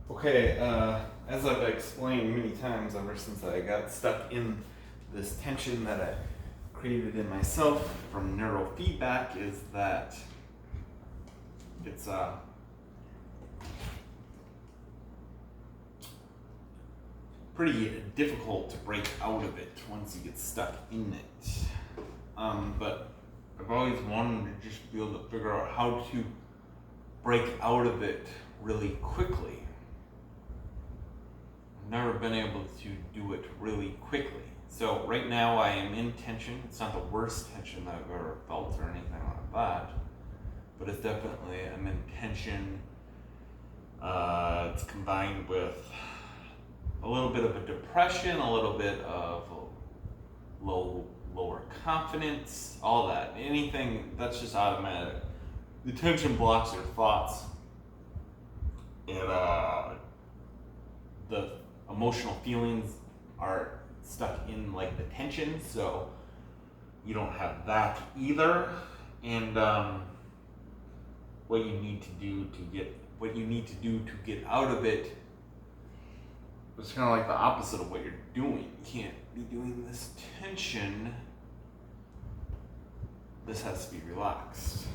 Okay, as I've explained many times ever since I got stuck in this tension that I created in myself from neurofeedback, is that it's pretty difficult to break out of it once you get stuck in it. But I've always wanted to just be able to figure out how to break out of it really quickly. Never been able to do it really quickly. So right now I am in tension. It's not the worst tension that I've ever felt or anything like that, but it's definitely, I'm in tension. It's combined with a little bit of a depression, a little bit of lower confidence, all that. Anything that's just automatic. The tension blocks your thoughts, and the emotional feelings are stuck in like the tension, so you don't have that either. And what you need to do to get out of it, it's kind of like the opposite of what you're doing. You can't be doing this tension. This has to be relaxed.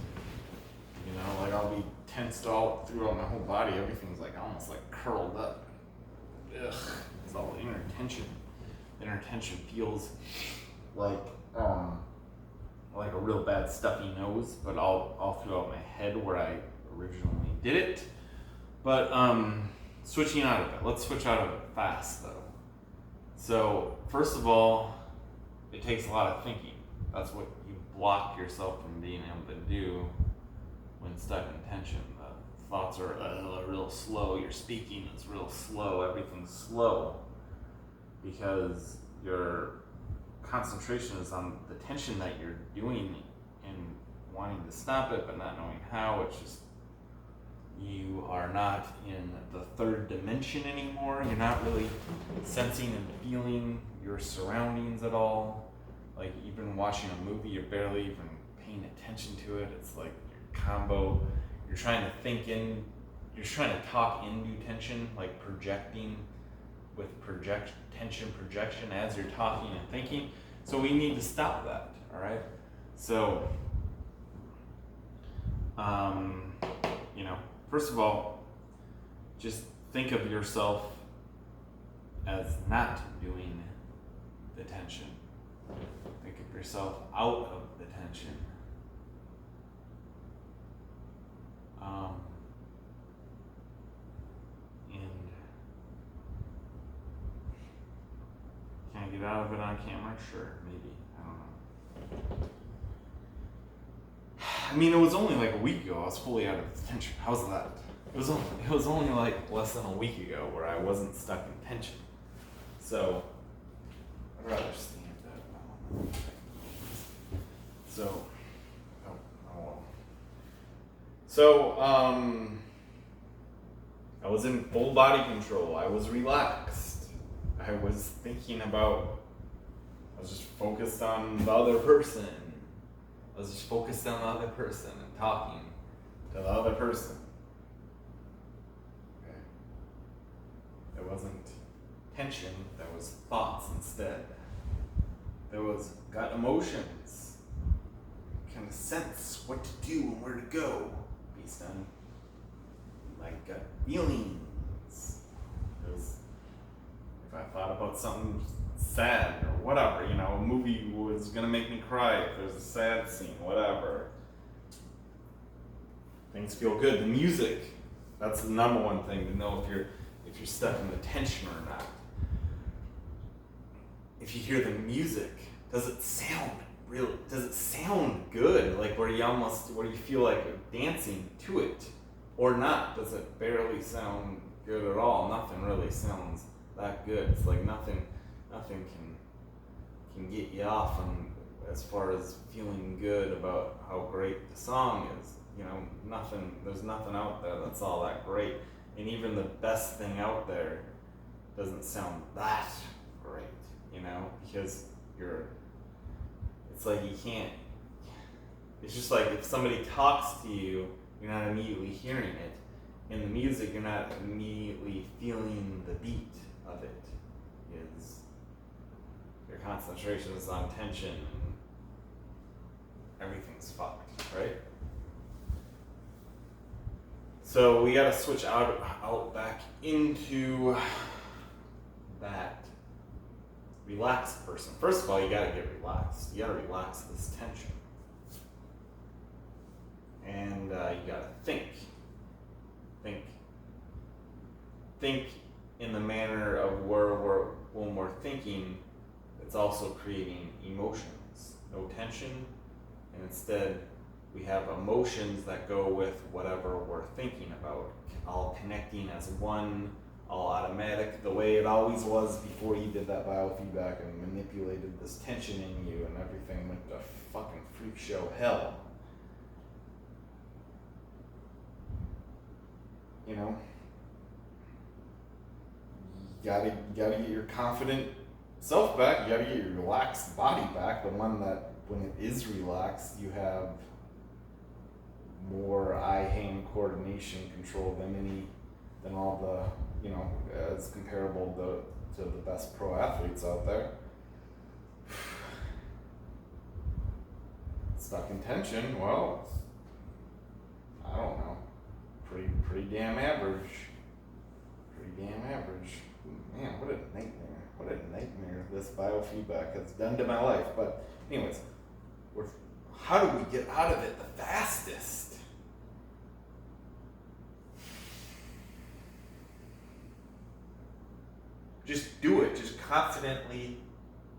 You know, like I'll be tensed all throughout my whole body. Everything's like almost like curled up. Ugh, it's all inner tension. Inner tension feels like a real bad stuffy nose, but all throughout my head where I originally did it. But switching out of it. Let's switch out of it fast though. So first of all, it takes a lot of thinking. That's what you block yourself from being able to do when stuck in tension. The thoughts are real slow. Your speaking is real slow. Everything's slow because your concentration is on the tension that you're doing and wanting to stop it, but not knowing how. It's just you are not in the third dimension anymore. You're not really sensing and feeling your surroundings at all. Like even watching a movie, you're barely even paying attention to it. It's like your combo. You're trying to you're trying to talk into tension, like projecting with tension projection as you're talking and thinking. So we need to stop that, all right? So, first of all, just think of yourself as not doing the tension. Think of yourself out of the tension. And can I get out of it on camera? Sure, maybe. I don't know. I mean, it was only like a week ago I was fully out of the tension. How's that? It was only like less than a week ago where I wasn't stuck in tension. So I'd rather stand that. So, So, I was in full body control. I was relaxed. I was just focused on the other person. I was just focused on the other person and talking to the other person. Okay. There wasn't tension, there was thoughts instead. There was gut emotions. Kind of sense what to do and where to go based on my gut feelings. Because if I thought about something sad or whatever, a movie was gonna make me cry if there's a sad scene, whatever. Things feel good. The music, that's the number one thing to know if you're stuck in the tension or not. If you hear the music, does it sound good? Like where you feel like dancing to it or not? Does it barely sound good at all? Nothing really sounds that good. It's like nothing can get you off as far as feeling good about how great the song is. There's nothing out there that's all that great. And even the best thing out there doesn't sound that great, because it's like you can't, it's just like if somebody talks to you, you're not immediately hearing it. in the music, you're not immediately feeling the beat of it. Is your concentration is on tension and everything's fucked, right? So we gotta switch out back into that relaxed person. First of all, you gotta get relaxed. You gotta relax this tension. And you gotta think. Think in the manner of when we're thinking, it's also creating emotions. No tension, and instead we have emotions that go with whatever we're thinking about, all connecting as one, all automatic, the way it always was before you did that biofeedback and manipulated this tension in you, and everything went to fucking freak show hell. You know? You gotta get your confident self back. You gotta get your relaxed body back, the one that when it is relaxed, you have more eye-hand coordination control than all the, you know, as comparable to the best pro athletes out there. Stuck in tension, well, I don't know, pretty damn average. Man, what a nightmare this biofeedback has done to my life. But anyways, how do we get out of it the fastest? Just do it. Just confidently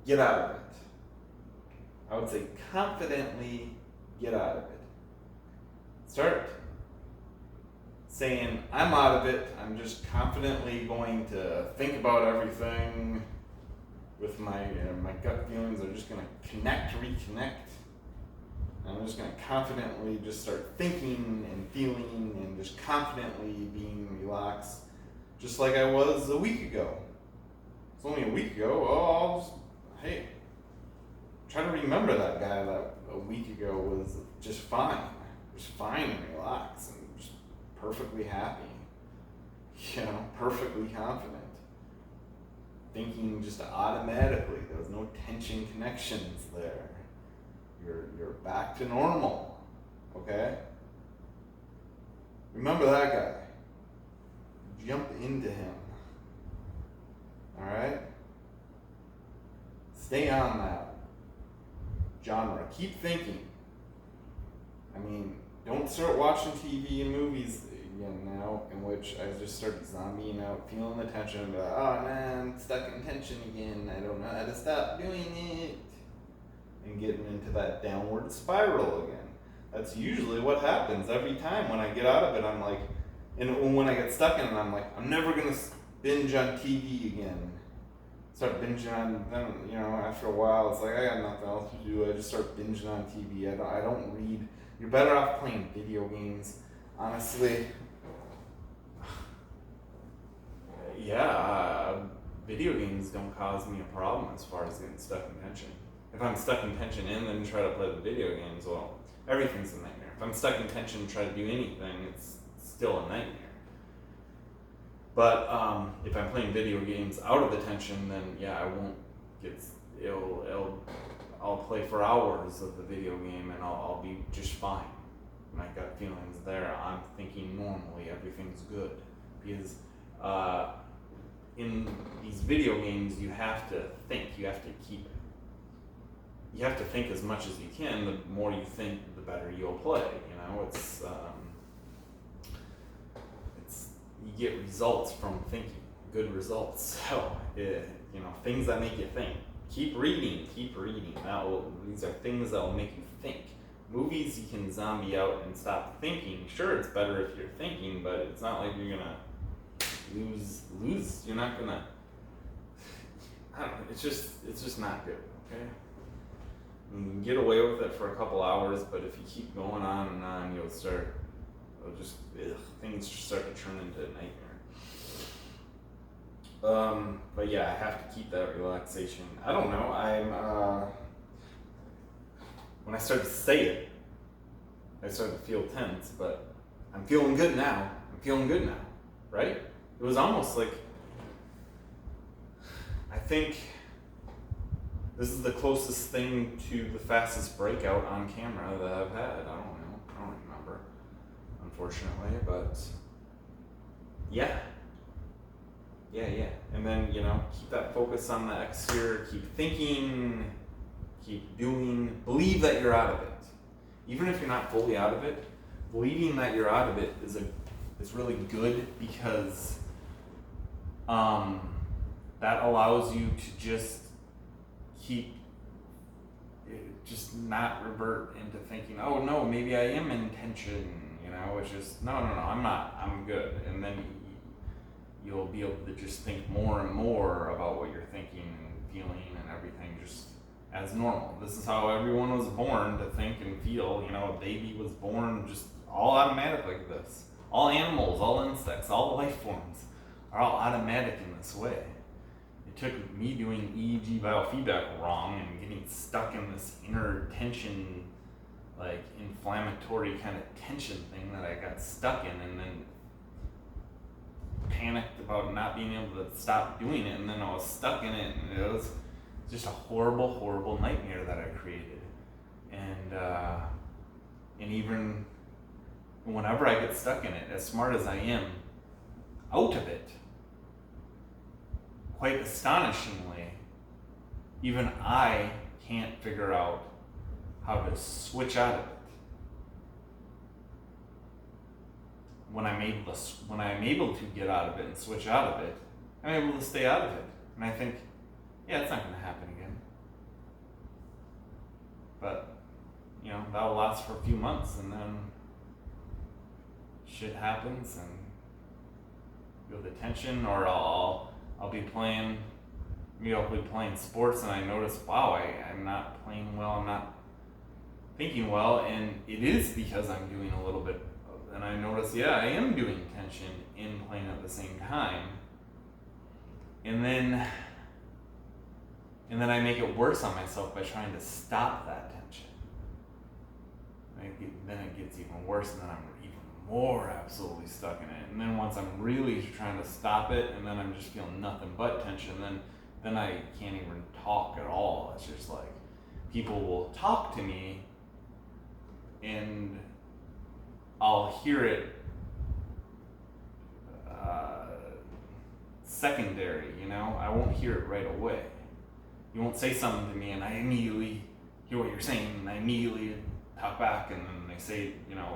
get out of it. I would say confidently get out of it. Start saying, I'm out of it. I'm just confidently going to think about everything with my gut feelings. I'm just going to reconnect. I'm just going to confidently just start thinking and feeling and just confidently being relaxed, just like I was a week ago. It's only a week ago. Hey, try to remember that guy that a week ago was just fine and relaxed and just perfectly happy, you know, perfectly confident, thinking just automatically. There was no tension connections there. You're back to normal, okay? Remember that guy. Jump into him. All right? Stay on that genre. Keep thinking. I mean, don't start watching TV and movies again now, in which I just start zombieing out, feeling the tension, and be like, oh man, stuck in tension again. I don't know how to stop doing it. And getting into that downward spiral again. That's usually what happens every time. When I get out of it, I'm like, and when I get stuck in it, I'm like, I'm never gonna binge on TV again. Start binging on them, you know, after a while, it's like, I got nothing else to do. I just start binging on TV. I don't read. You're better off playing video games, honestly. Yeah, video games don't cause me a problem as far as getting stuck in tension. If I'm stuck in tension and then try to play the video games, well, everything's a nightmare. If I'm stuck in tension and try to do anything, it's still a nightmare. But if I'm playing video games out of the tension, then yeah, I won't get. I'll play for hours of the video game and I'll be just fine. My gut feeling's there. I'm thinking normally. Everything's good because in these video games, you have to think. You have to think as much as you can. The more you think, the better you'll play. You know, it's you get results from thinking, good results. So, you know, things that make you think. Keep reading. These are things that will make you think. Movies, you can zombie out and stop thinking. Sure, it's better if you're thinking, but it's not like you're gonna lose. You're not gonna. I don't know. It's just not good. Okay. You can get away with it for a couple hours, but if you keep going on and on, things start to turn into a nightmare. But yeah, I have to keep that relaxation. I don't know. When I started to say it, I started to feel tense, but I'm feeling good now. I'm feeling good now, right? It was almost like, I think this is the closest thing to the fastest breakout on camera that I've had. I don't know. I don't remember, unfortunately, but yeah. And then, keep that focus on the exterior, keep thinking, keep doing, believe that you're out of it. Even if you're not fully out of it, believing that you're out of it is really good, because that allows you to just not revert into thinking, oh no, maybe I am in tension, it's just, no, I'm not, I'm good. And then you'll be able to just think more and more about what you're thinking and feeling and everything just as normal. This is how everyone was born to think and feel. A baby was born just all automatic like this. All animals, all insects, all life forms are all automatic in this way. It took me doing EEG biofeedback wrong and getting stuck in this inner tension, like inflammatory kind of tension thing that I got stuck in, and then panicked about not being able to stop doing it, and then I was stuck in it, and it was just a horrible, horrible nightmare that I created. And even whenever I get stuck in it, as smart as I am out of it, quite astonishingly, even I can't figure out how to switch out of it. When I'm able to get out of it and switch out of it, I'm able to stay out of it. And I think, yeah, it's not going to happen again. But, that'll last for a few months, and then shit happens, and feel the tension, or I'll be playing sports, and I notice, wow, I'm not playing well, I'm not thinking well, and it is because I'm doing a little bit, and I notice, yeah, I am doing tension and playing at the same time, and then I make it worse on myself by trying to stop that tension. Then it gets even worse, and then I'm even more absolutely stuck in it. And then once I'm really trying to stop it, and then I'm just feeling nothing but tension, then I can't even talk at all. It's just like, people will talk to me, and I'll hear it secondary, I won't hear it right away. You won't say something to me, and I immediately hear what you're saying, and I immediately talk back, and then they say,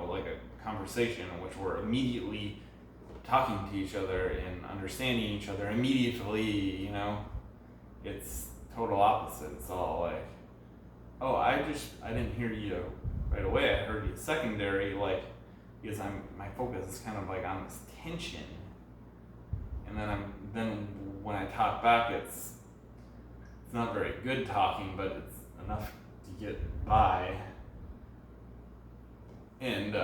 like a conversation in which we're immediately talking to each other and understanding each other immediately, it's total opposite. It's all like, oh, I didn't hear you right away, I heard you secondary, like, because my focus is kind of like on this tension, and then when I talk back, it's not very good talking, but it's enough to get by. And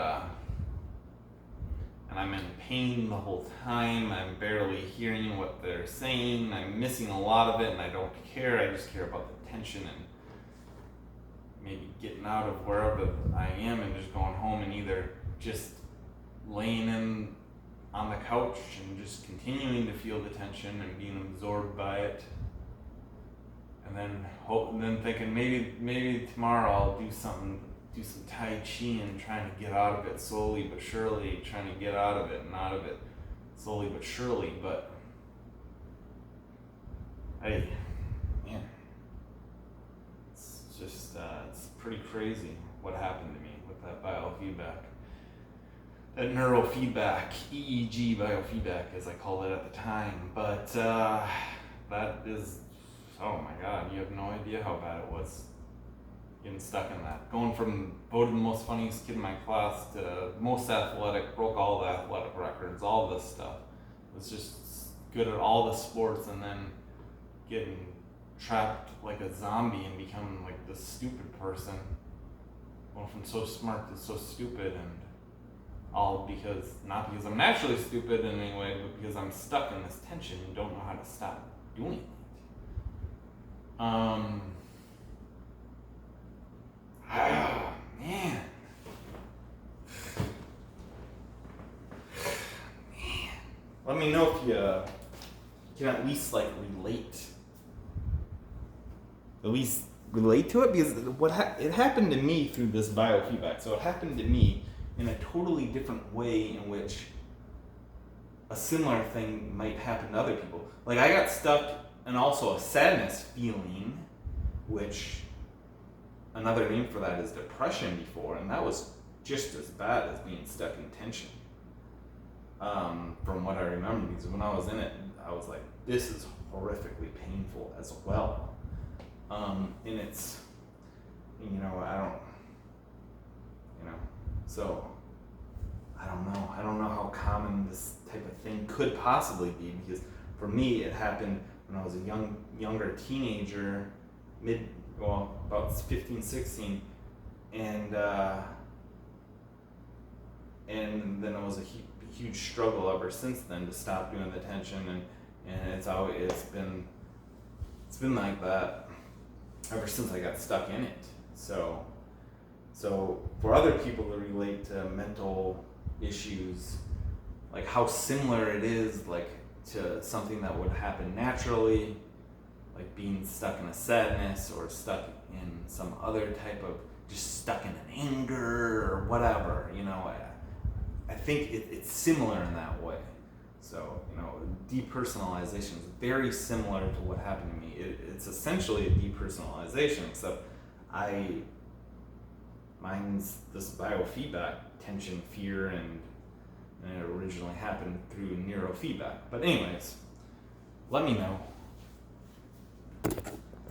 I'm in pain the whole time. I'm barely hearing what they're saying. I'm missing a lot of it, and I don't care. I just care about the tension and maybe getting out of wherever I am and just going home and either just laying on the couch and just continuing to feel the tension and being absorbed by it. And then thinking maybe tomorrow I'll do some Tai Chi and trying to get out of it slowly but surely, trying to get out of it and out of it slowly but surely. But hey, man, it's just it's pretty crazy what happened to me with that biofeedback, that neurofeedback, EEG biofeedback as I called it at the time. But that is, oh my God, you have no idea how bad it was. Getting stuck in that. Going from voted the most funniest kid in my class to most athletic, broke all the athletic records, all this stuff. Was just good at all the sports, and then getting trapped like a zombie and becoming like the stupid person. Going from so smart to so stupid, and all not because I'm naturally stupid in any way, but because I'm stuck in this tension and don't know how to stop doing it. Man. let me know if you can at least like relate to it, because it happened to me through this biofeedback. So it happened to me in a totally different way in which a similar thing might happen to other people. Like I got stuck in also a sadness feeling, which another name for that is depression before, and that was just as bad as being stuck in tension. From what I remember, because when I was in it, I was like, this is horrifically painful as well. And it's, I don't know how common this type of thing could possibly be, because for me, it happened when I was a younger teenager, about 15, 16, and then it was a huge struggle ever since then to stop doing the tension, and it's been like that ever since I got stuck in it. So for other people to relate to mental issues, like how similar it is like to something that would happen naturally, like being stuck in a sadness or stuck in some other type of, just stuck in an anger or whatever, I think it's similar in that way. So, depersonalization is very similar to what happened to me. It's essentially a depersonalization, except mine's this biofeedback, tension, fear, and it originally happened through neurofeedback. But anyways, let me know.